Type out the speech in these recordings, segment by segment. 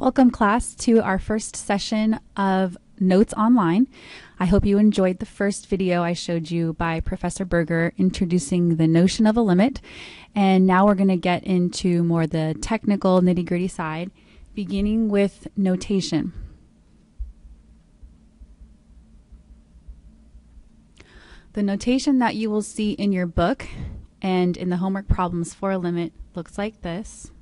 Welcome, class, to our first session of Notes Online. I hope you enjoyed the first video I showed you by Professor Berger introducing the notion of a limit. And now we're going to get into more the technical nitty-gritty side, beginning with notation. The notation that you will see in your book and in the homework problems for a limit looks like this.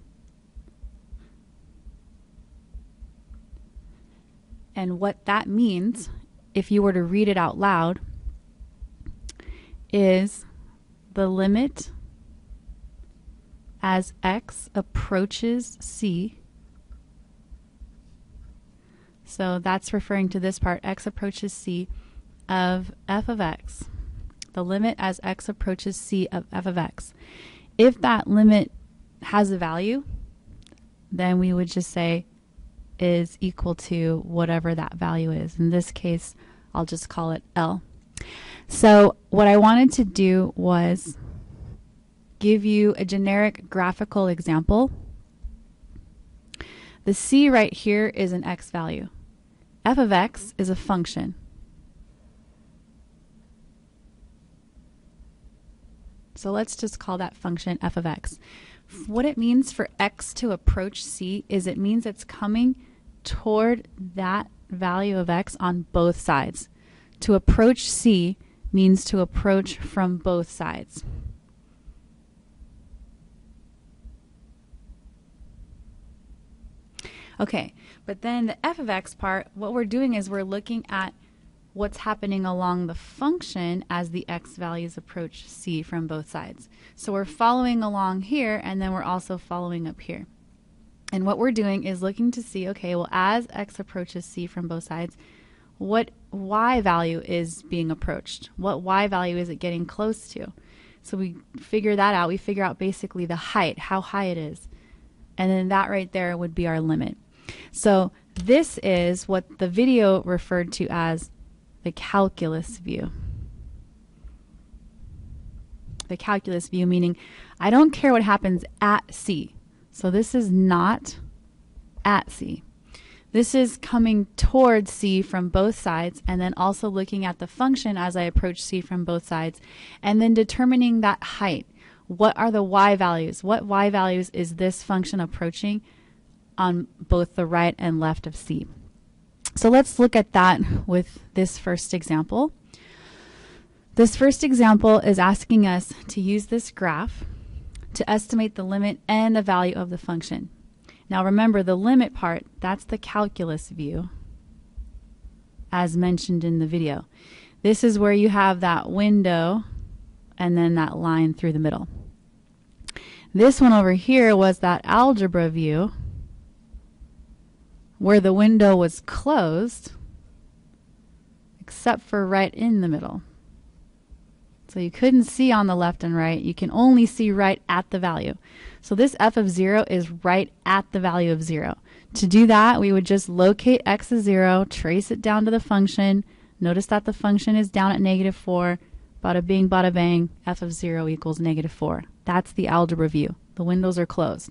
And what that means, if you were to read it out loud, is the limit as x approaches c. So that's referring to this part, x approaches c of f of x. The limit as x approaches c of f of x. If that limit has a value, then we would just say is equal to whatever that value is. In this case, I'll just call it L. So what I wanted to do was give you a generic graphical example. The C right here is an x value. F of x is a function. So let's just call that function f of x. What it means for x to approach c is it means it's coming toward that value of x on both sides. To approach c means to approach from both sides. Okay, but then the f of x part, what we're doing is we're looking at what's happening along the function as the x values approach c from both sides. So we're following along here, and then we're also following up here. And what we're doing is looking to see, okay, well, as x approaches c from both sides, what y value is being approached? What y value is it getting close to? So we figure that out. We figure out basically the height, how high it is. And then that right there would be our limit. So this is what the video referred to as the calculus view. The calculus view meaning I don't care what happens at c. So this is not at c. This is coming towards c from both sides, and then also looking at the function as I approach c from both sides, and then determining that height. What are the y values? What y values is this function approaching on both the right and left of c? So let's look at that with this first example. This first example is asking us to use this graph to estimate the limit and the value of the function. Now remember, the limit part, that's the calculus view, as mentioned in the video. This is where you have that window and then that line through the middle. This one over here was that algebra view, where the window was closed, except for right in the middle. So you couldn't see on the left and right. You can only see right at the value. So this f of 0 is right at the value of 0. To do that, we would just locate x as 0, trace it down to the function. Notice that the function is down at -4. Bada bing, bada bang, f of 0 equals -4. That's the algebra view. The windows are closed.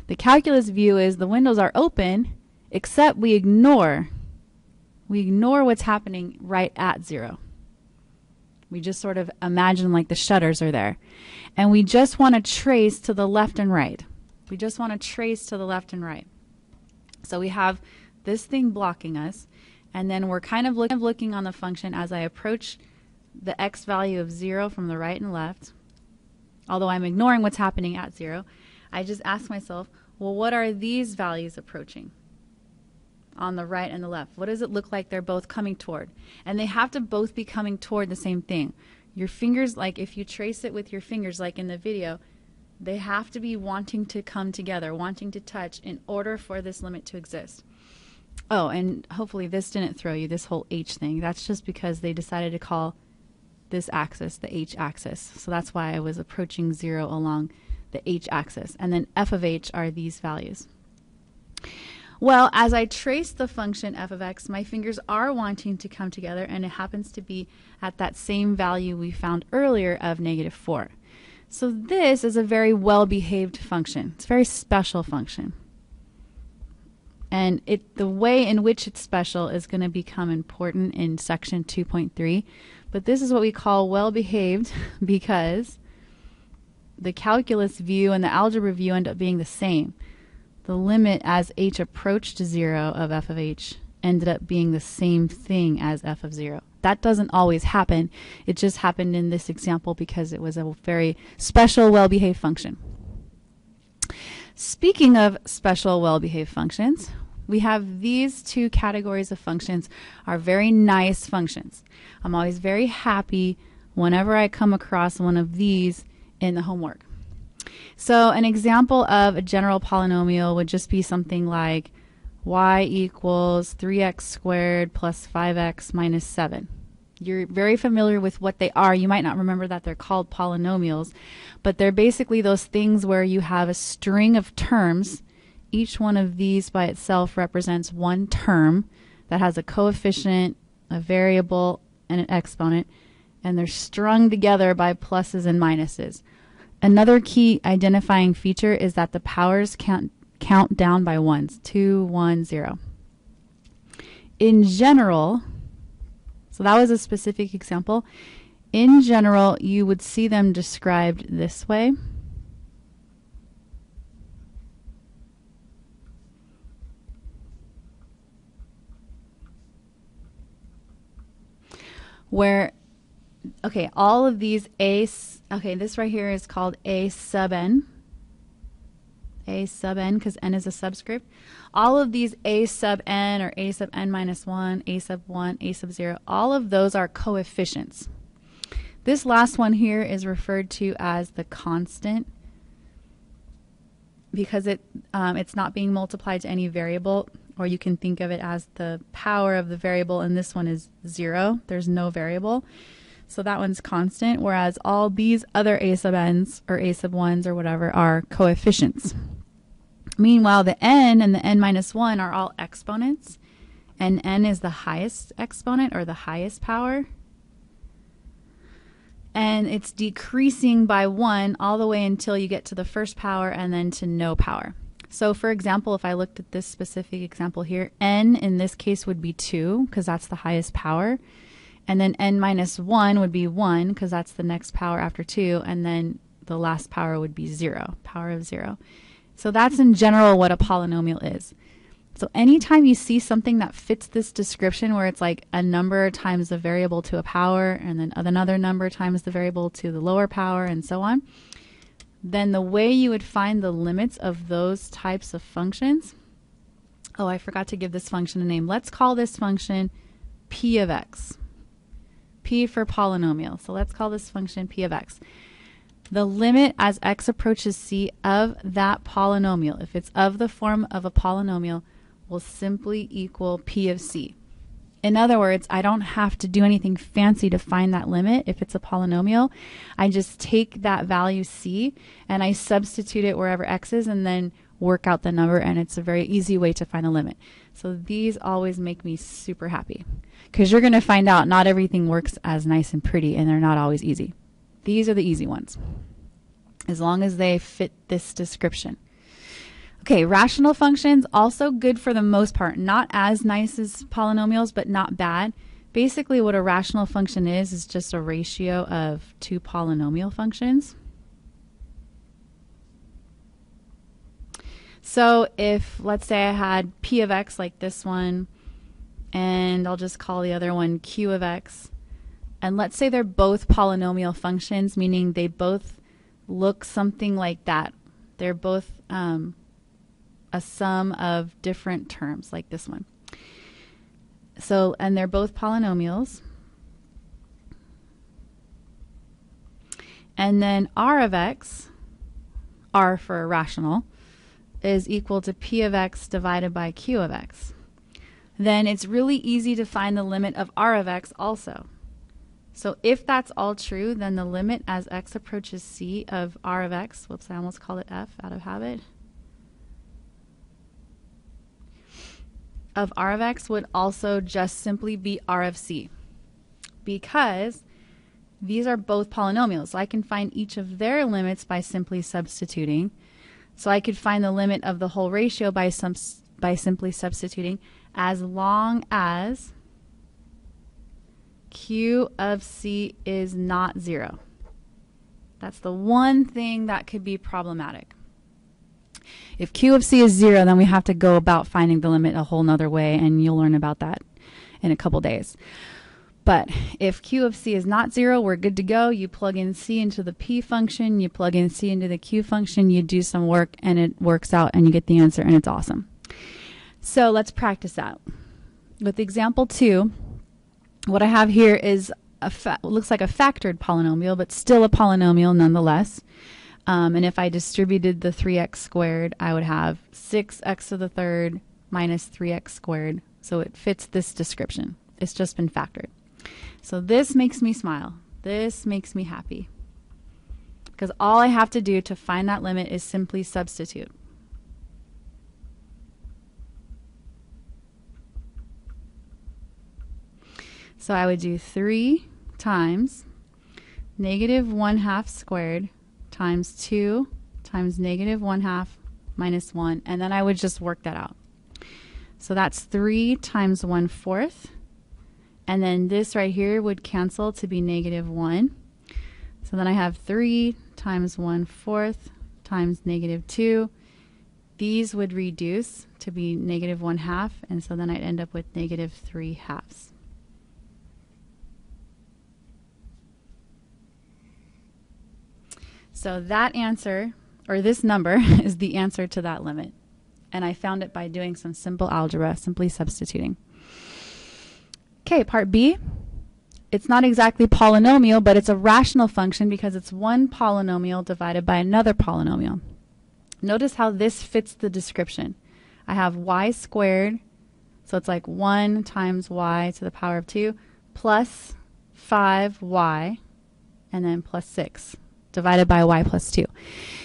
The calculus view is the windows are open, except we ignore what's happening right at 0. We just sort of imagine like the shutters are there. And we just want to trace to the left and right. We just want to trace to the left and right. So we have this thing blocking us, and then we're kind of looking on the function as I approach the x value of 0 from the right and left. Although I'm ignoring what's happening at 0, I just ask myself, well, what are these values approaching on the right and the left? What does it look like they're both coming toward? And they have to both be coming toward the same thing. Your fingers, like if you trace it with your fingers like in the video, they have to be wanting to come together, wanting to touch in order for this limit to exist. Oh, and hopefully this didn't throw you, this whole h thing. That's just because they decided to call this axis the h-axis. So that's why I was approaching 0 along the h-axis. And then f of h are these values. Well, as I trace the function f of x, my fingers are wanting to come together, and it happens to be at that same value we found earlier of -4. So this is a very well-behaved function. It's a very special function. And the way in which it's special is going to become important in section 2.3. But this is what we call well-behaved because the calculus view and the algebra view end up being the same. The limit as h approached 0 of f of h ended up being the same thing as f of 0. That doesn't always happen. It just happened in this example because it was a very special well-behaved function. Speaking of special well-behaved functions, we have these two categories of functions are very nice functions. I'm always very happy whenever I come across one of these in the homework. So an example of a general polynomial would just be something like y equals 3x squared plus 5x minus 7. You're very familiar with what they are. You might not remember that they're called polynomials, but they're basically those things where you have a string of terms. Each one of these by itself represents one term that has a coefficient, a variable, and an exponent, and they're strung together by pluses and minuses. Another key identifying feature is that the powers count down by ones, 2, 1, 0. In general, so that was a specific example. In general, you would see them described this way. Where, okay, all of these this right here is called a sub n. A sub n, because n is a subscript. All of these a sub n or a sub n minus 1, a sub 1, a sub 0, all of those are coefficients. This last one here is referred to as the constant because it's not being multiplied to any variable, or you can think of it as the power of the variable, and this one is 0. There's no variable. So that one's constant, whereas all these other a sub n's or a sub 1's or whatever are coefficients. Meanwhile, the n and the n minus 1 are all exponents, and n is the highest exponent or the highest power. And it's decreasing by 1 all the way until you get to the first power and then to no power. So for example, if I looked at this specific example here, n in this case would be 2 because that's the highest power. And then n minus 1 would be 1 because that's the next power after 2. And then the last power would be 0, power of 0. So that's in general what a polynomial is. So anytime you see something that fits this description where it's like a number times the variable to a power and then another number times the variable to the lower power and so on, then the way you would find the limits of those types of functions, oh, I forgot to give this function a name. Let's call this function p of x. P for polynomial. So let's call this function p of x. The limit as x approaches c of that polynomial, if it's of the form of a polynomial, will simply equal p of c. In other words, I don't have to do anything fancy to find that limit if it's a polynomial. I just take that value c and I substitute it wherever x is and then work out the number, and it's a very easy way to find the limit. So these always make me super happy because you're going to find out not everything works as nice and pretty, and they're not always easy. These are the easy ones as long as they fit this description. Okay, rational functions, also good for the most part. Not as nice as polynomials, but not bad. Basically what a rational function is just a ratio of two polynomial functions. So if, let's say I had p of x like this one, and I'll just call the other one q of x, and let's say they're both polynomial functions, meaning they both look something like that. They're both a sum of different terms like this one. So, and they're both polynomials. And then r of x, r for rational, is equal to p of x divided by q of x. Then it's really easy to find the limit of r of x also. So if that's all true, then the limit as x approaches c of r of x, whoops, I almost called it f out of habit, of r of x would also just simply be r of c, because these are both polynomials. So I can find each of their limits by simply substituting. So I could find the limit of the whole ratio by by simply substituting, as long as Q of C is not 0. That's the one thing that could be problematic. If Q of C is 0, then we have to go about finding the limit a whole nother way, and you'll learn about that in a couple days. But if Q of C is not 0, we're good to go. You plug in C into the P function, you plug in C into the Q function, you do some work, and it works out, and you get the answer, and it's awesome. So let's practice that. With example 2, what I have here is looks like a factored polynomial, but still a polynomial nonetheless. And if I distributed the 3x squared, I would have 6x to the third minus 3x squared. So it fits this description. It's just been factored. So this makes me smile. This makes me happy. Because all I have to do to find that limit is simply substitute. So I would do 3 times negative 1/2 squared times 2 times negative 1/2 minus 1, and then I would just work that out. So that's 3 times 1/4, and then this right here would cancel to be negative 1. So then I have 3 times 1/4 times negative 2. These would reduce to be negative 1/2, and so then I'd end up with negative 3/2. So that answer, or this number, is the answer to that limit. And I found it by doing some simple algebra, simply substituting. Okay, part B. It's not exactly polynomial, but it's a rational function because it's one polynomial divided by another polynomial. Notice how this fits the description. I have y squared, so it's like 1 times y to the power of 2 plus 5y, and then plus 6. Divided by y plus 2.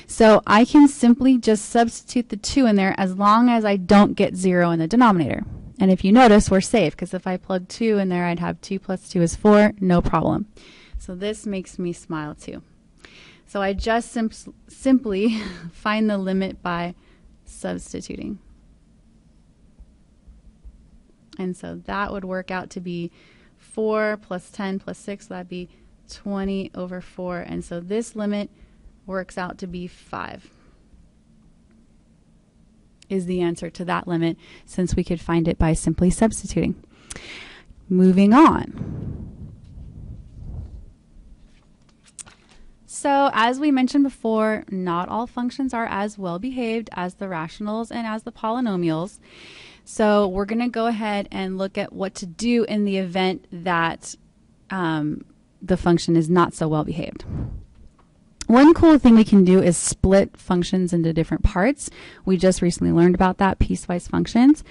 So I can simply just substitute the 2 in there as long as I don't get 0 in the denominator. And if you notice, we're safe, because if I plug 2 in there, I'd have 2 plus 2 is 4, no problem. So this makes me smile too. So I just simply find the limit by substituting. And so that would work out to be 4 plus 10 plus 6, so that'd be 20 over 4, and so this limit works out to be 5 is the answer to that limit, since we could find it by simply substituting. Moving on. So as we mentioned before, not all functions are as well behaved as the rationals and as the polynomials. So we're going to go ahead and look at what to do in the event that the function is not so well behaved. One cool thing we can do is split functions into different parts. We just recently learned about that, piecewise functions.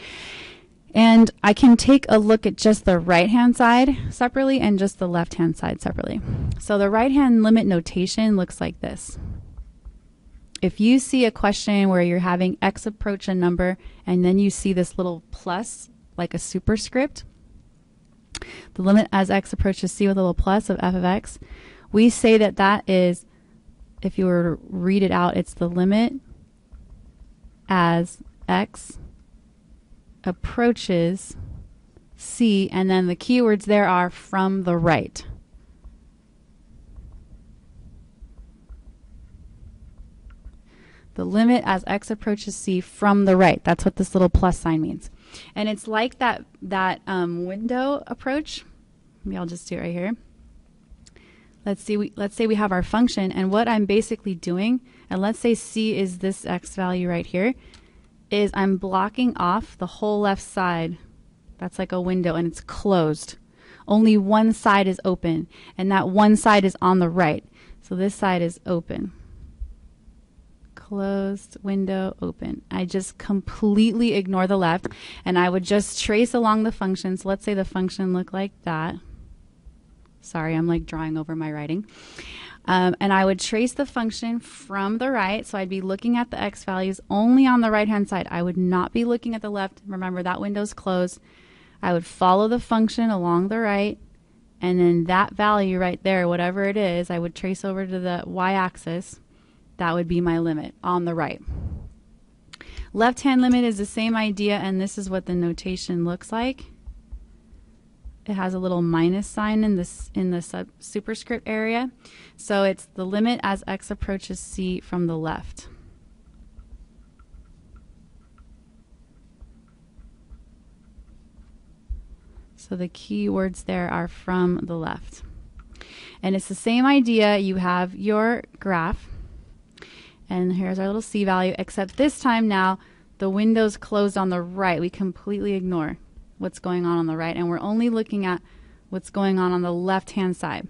And I can take a look at just the right-hand side separately and just the left-hand side separately. So the right-hand limit notation looks like this. If you see a question where you're having x approach a number and then you see this little plus, like a superscript, the limit as x approaches c with a little plus of f of x, we say that that is, if you were to read it out, it's the limit as x approaches c, and then the keywords there are from the right. The limit as x approaches c from the right. That's what this little plus sign means. And it's like that window approach. Maybe I'll just do it right here. Let's say we have our function, and what I'm basically doing, and let's say c is this x value right here, is I'm blocking off the whole left side. That's like a window, and it's closed. Only one side is open, and that one side is on the right. So this side is open. Closed, window, open. I just completely ignore the left, and I would just trace along the function. So let's say the function looked like that. Sorry, I'm like drawing over my writing. And I would trace the function from the right, so I'd be looking at the x values only on the right-hand side. I would not be looking at the left. Remember, that window's closed. I would follow the function along the right, and then that value right there, whatever it is, I would trace over to the y-axis. That would be my limit on the right. Left-hand limit is the same idea, and this is what the notation looks like. It has a little minus sign in the superscript area. So it's the limit as x approaches c from the left. So the key words there are from the left. And it's the same idea. You have your graph, and here's our little c value, except this time now the window's closed on the right. We completely ignore what's going on the right, and we're only looking at what's going on the left-hand side.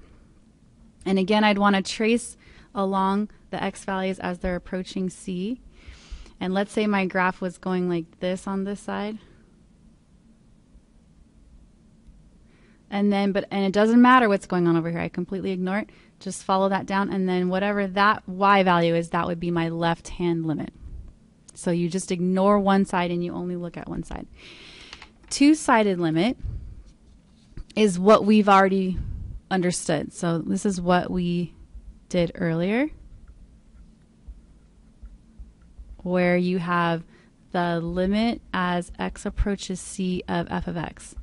And again, I'd want to trace along the x values as they're approaching c. And let's say my graph was going like this on this side. And it doesn't matter what's going on over here. I completely ignore it. Just follow that down, and then whatever that y value is, that would be my left-hand limit. So you just ignore one side and you only look at one side. Two-sided limit is what we've already understood. So this is what we did earlier, where you have the limit as x approaches c of f of x.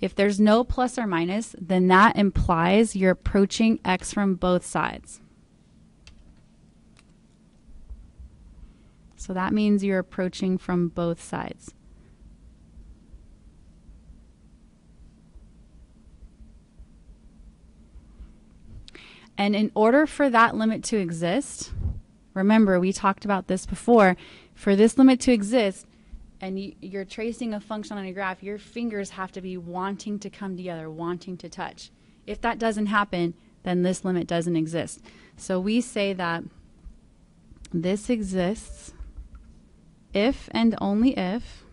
If there's no plus or minus, then that implies you're approaching x from both sides. So that means you're approaching from both sides. And in order for that limit to exist, remember we talked about this before, for this limit to exist, and you're tracing a function on a graph, your fingers have to be wanting to come together, wanting to touch. If that doesn't happen, then this limit doesn't exist. So we say that this exists if and only if,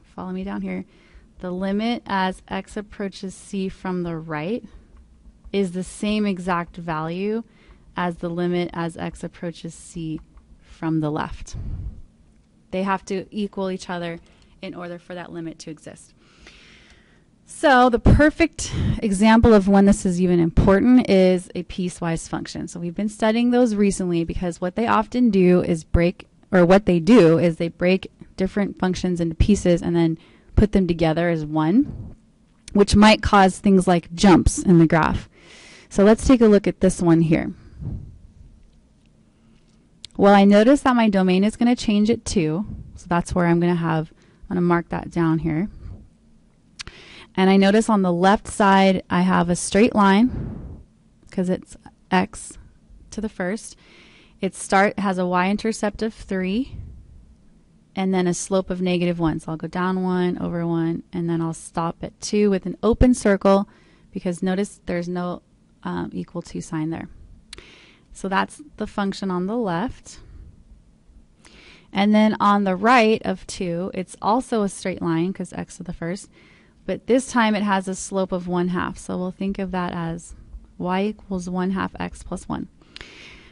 follow me down here, the limit as x approaches c from the right is the same exact value as the limit as x approaches c from the left. They have to equal each other in order for that limit to exist. So the perfect example of when this is even important is a piecewise function. So we've been studying those recently because what they often do is they break different functions into pieces and then put them together as one, which might cause things like jumps in the graph. So let's take a look at this one here. Well, I notice that my domain is going to change at 2, so that's where I'm going to mark that down here. And I notice on the left side I have a straight line because it's x to the first. It has a y-intercept of 3 and then a slope of -1. So I'll go down 1, over 1, and then I'll stop at 2 with an open circle because notice there's no equal to sign there. So that's the function on the left. And then on the right of 2, it's also a straight line because x to the first, but this time it has a slope of 1/2. So we'll think of that as y equals 1/2 x plus 1.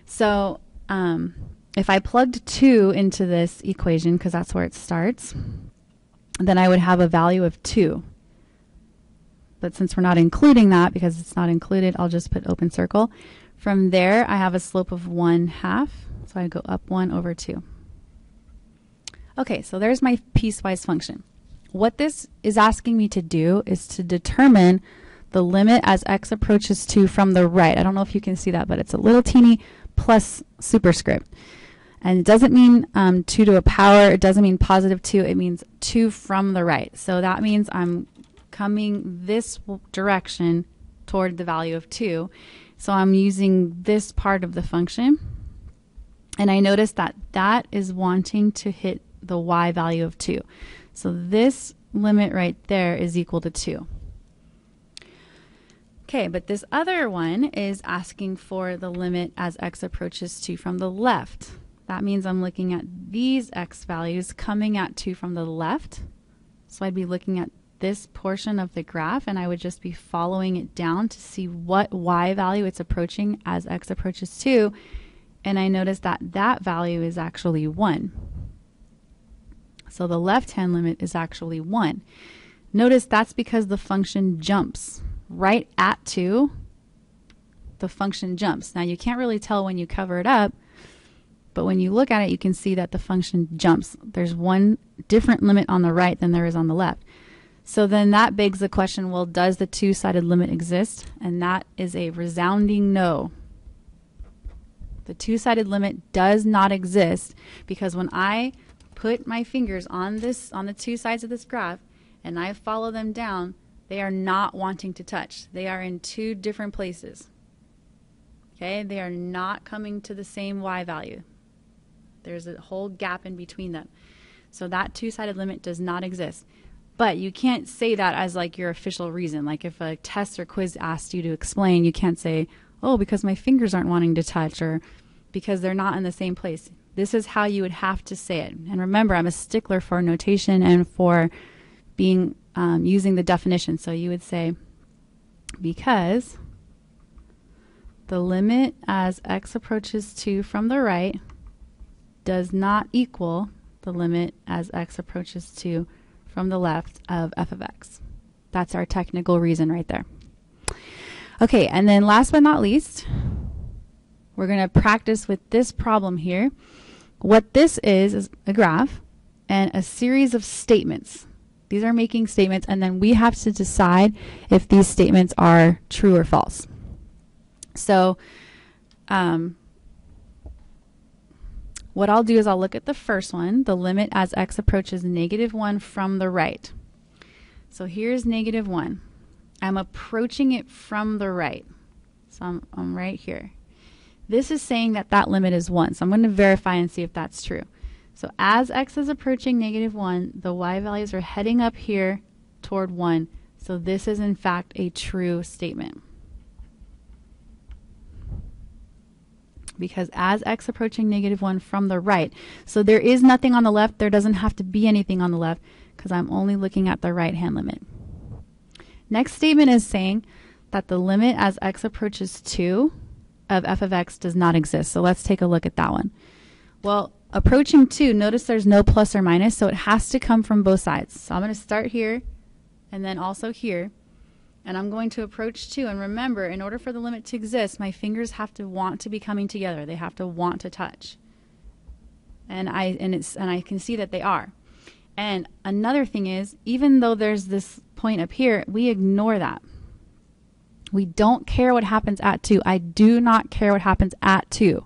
So if I plugged 2 into this equation, because that's where it starts, then I would have a value of 2. But since we're not including that, because it's not included, I'll just put open circle. From there, I have a slope of 1/2, so I go up 1 over 2. Okay, so there's my piecewise function. What this is asking me to do is to determine the limit as x approaches 2 from the right. I don't know if you can see that, but it's a little teeny plus superscript. And it doesn't mean 2 to a power. It doesn't mean positive 2. It means 2 from the right. So that means I'm coming this direction toward the value of 2. So I'm using this part of the function, and I notice that that is wanting to hit the y value of 2. So this limit right there is equal to 2. Okay, but this other one is asking for the limit as x approaches 2 from the left. That means I'm looking at these x values coming at 2 from the left. So I'd be looking at this portion of the graph, and I would just be following it down to see what y value it's approaching as x approaches 2, and I notice that that value is actually 1. So the left-hand limit is actually 1. Notice that's because the function jumps. Right at 2, the function jumps. Now you can't really tell when you cover it up, But when you look at it, you can see that the function jumps. There's one different limit on the right than there is on the left. So then that begs the question, well, does the two-sided limit exist? And that is a resounding no. The two-sided limit does not exist, because when I put my fingers on the two sides of this graph and I follow them down, they are not wanting to touch. They are in two different places. Okay, they are not coming to the same y value. There's a whole gap in between them. So that two-sided limit does not exist. But you can't say that as like your official reason. Like if a test or quiz asked you to explain, you can't say, oh, because my fingers aren't wanting to touch, or because they're not in the same place. This is how you would have to say it. And remember, I'm a stickler for notation and for being using the definition. So you would say, because the limit as x approaches 2 from the right does not equal the limit as x approaches 2 from the left of f of x. That's our technical reason right there. Okay, and then last but not least, we're going to practice with this problem here. What this is a graph and a series of statements. These are making statements, and then we have to decide if these statements are true or false. So what I'll do is I'll look at the first one, the limit as x approaches -1 from the right. So here's -1. I'm approaching it from the right. So I'm right here. This is saying that that limit is 1. So I'm going to verify and see if that's true. So as x is approaching -1, the y values are heading up here toward 1. So this is in fact a true statement. Because as x approaching -1 from the right, so there is nothing on the left, there doesn't have to be anything on the left, because I'm only looking at the right-hand limit. Next statement is saying that the limit as x approaches 2 of f of x does not exist. So let's take a look at that one. Well, approaching 2, notice there's no plus or minus, so it has to come from both sides. So I'm going to start here and then also here, and I'm going to approach 2. And remember, in order for the limit to exist, my fingers have to want to be coming together. They have to want to touch. And I can see that they are. And another thing is, even though there's this point up here, we ignore that. We don't care what happens at 2. I do not care what happens at 2.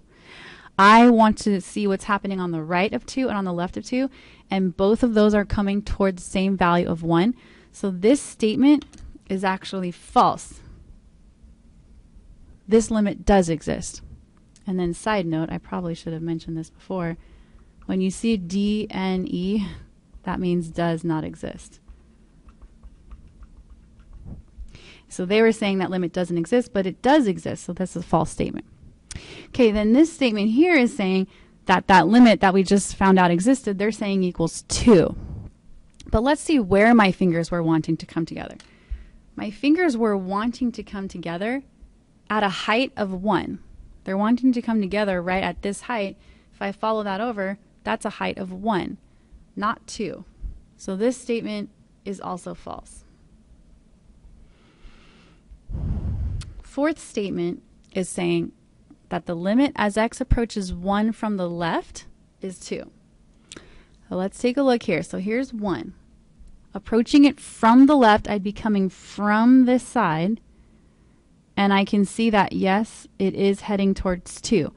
I want to see what's happening on the right of 2 and on the left of 2, and both of those are coming towards the same value of 1. So this statement is actually false. This limit does exist. And then side note, I probably should have mentioned this before, when you see D, N, E, that means does not exist. So they were saying that limit doesn't exist, but it does exist, so that's a false statement. Okay, then this statement here is saying that that limit that we just found out existed, they're saying equals 2. But let's see where my fingers were wanting to come together. My fingers were wanting to come together at a height of 1. They're wanting to come together right at this height. If I follow that over, that's a height of 1, not 2. So this statement is also false. Fourth statement is saying that the limit as x approaches 1 from the left is 2. So let's take a look here. So here's 1. Approaching it from the left, I'd be coming from this side, and I can see that, yes, it is heading towards 2.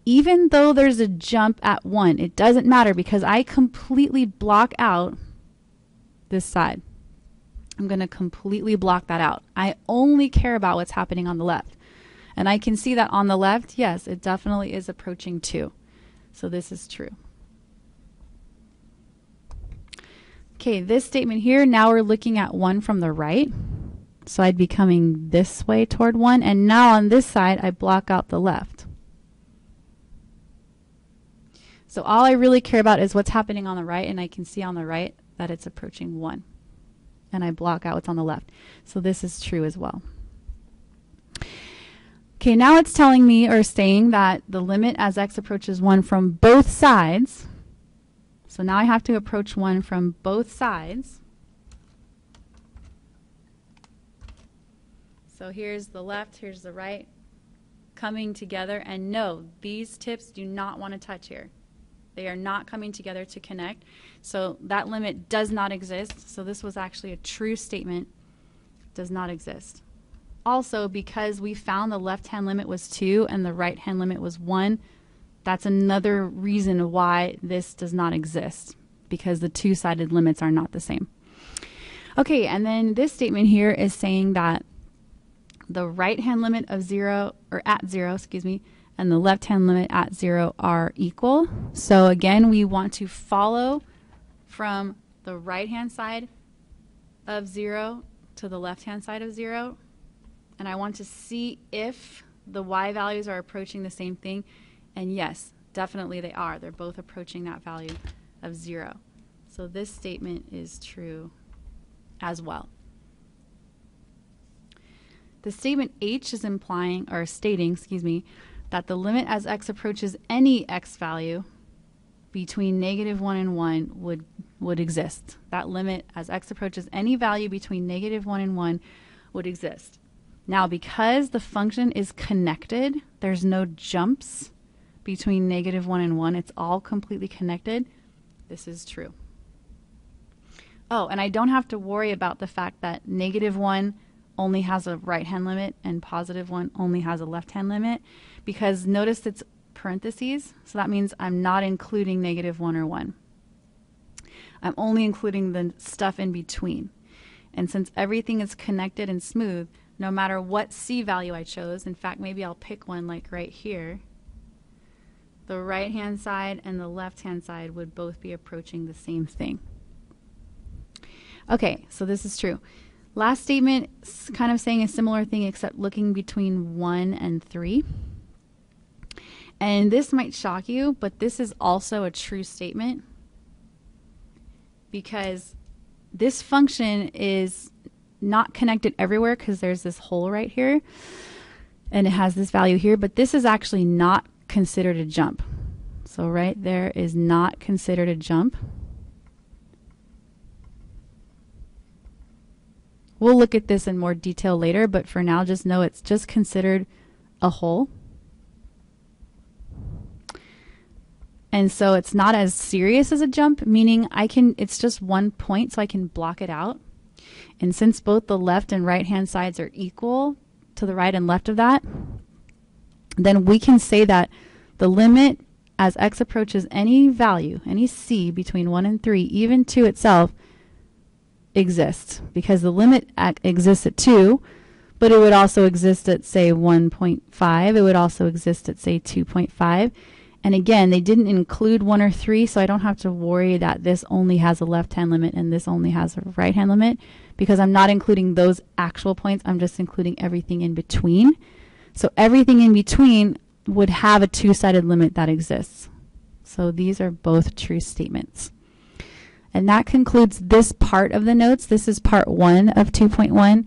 Even though there's a jump at 1, it doesn't matter because I completely block out this side. I'm going to completely block that out. I only care about what's happening on the left. And I can see that on the left, yes, it definitely is approaching 2. So this is true. Okay, this statement here, now we're looking at 1 from the right. So I'd be coming this way toward 1. And now on this side, I block out the left. So all I really care about is what's happening on the right. And I can see on the right that it's approaching 1. And I block out what's on the left. So this is true as well. Okay, now it's telling me or saying that the limit as x approaches 1 from both sides. So now I have to approach 1 from both sides. So here's the left, here's the right. coming together. And no, these tips do not want to touch here. They are not coming together to connect. So that limit does not exist. So this was actually a true statement. Does not exist. Also, because we found the left-hand limit was 2 and the right-hand limit was 1, that's another reason why this does not exist, because the two-sided limits are not the same. Okay, and then this statement here is saying that the right-hand limit of 0, or at 0, excuse me, and the left-hand limit at 0 are equal. So again, we want to follow from the right-hand side of 0 to the left-hand side of 0. And I want to see if the y values are approaching the same thing. And yes, definitely they are. They're both approaching that value of 0. So this statement is true as well. The statement H is implying, or stating, excuse me, that the limit as x approaches any x value between -1 and 1 would exist. That limit as x approaches any value between -1 and 1 would exist. Now, because the function is connected, there's no jumps between -1 and 1. It's all completely connected. This is true. Oh, and I don't have to worry about the fact that -1 only has a right-hand limit and +1 only has a left-hand limit, because notice it's parentheses, so that means I'm not including -1 or 1. I'm only including the stuff in between. And since everything is connected and smooth, no matter what C value I chose, in fact, maybe I'll pick one like right here, the right-hand side and the left-hand side would both be approaching the same thing. Okay, so this is true. Last statement is kind of saying a similar thing, except looking between 1 and 3. And this might shock you, but this is also a true statement, because this function is not connected everywhere because there's this hole right here and it has this value here, but this is actually not considered a jump. So right there is not considered a jump. We'll look at this in more detail later, but for now just know it's just considered a hole. And so it's not as serious as a jump, meaning it's just 1 point, so I can block it out. And since both the left and right hand sides are equal to the right and left of that, then we can say that the limit as x approaches any value, any c between 1 and 3, even 2 itself, exists, because the limit exists at 2, but it would also exist at, say, 1.5. It would also exist at, say, 2.5. And again, they didn't include 1 or 3, so I don't have to worry that this only has a left-hand limit and this only has a right-hand limit, because I'm not including those actual points. I'm just including everything in between. So everything in between would have a two-sided limit that exists. So these are both true statements. And that concludes this part of the notes. This is part 1 of 2.1.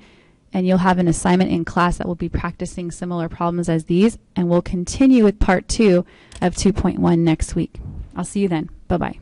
And you'll have an assignment in class that will be practicing similar problems as these. And we'll continue with part 2 of 2.1 next week. I'll see you then. Bye-bye.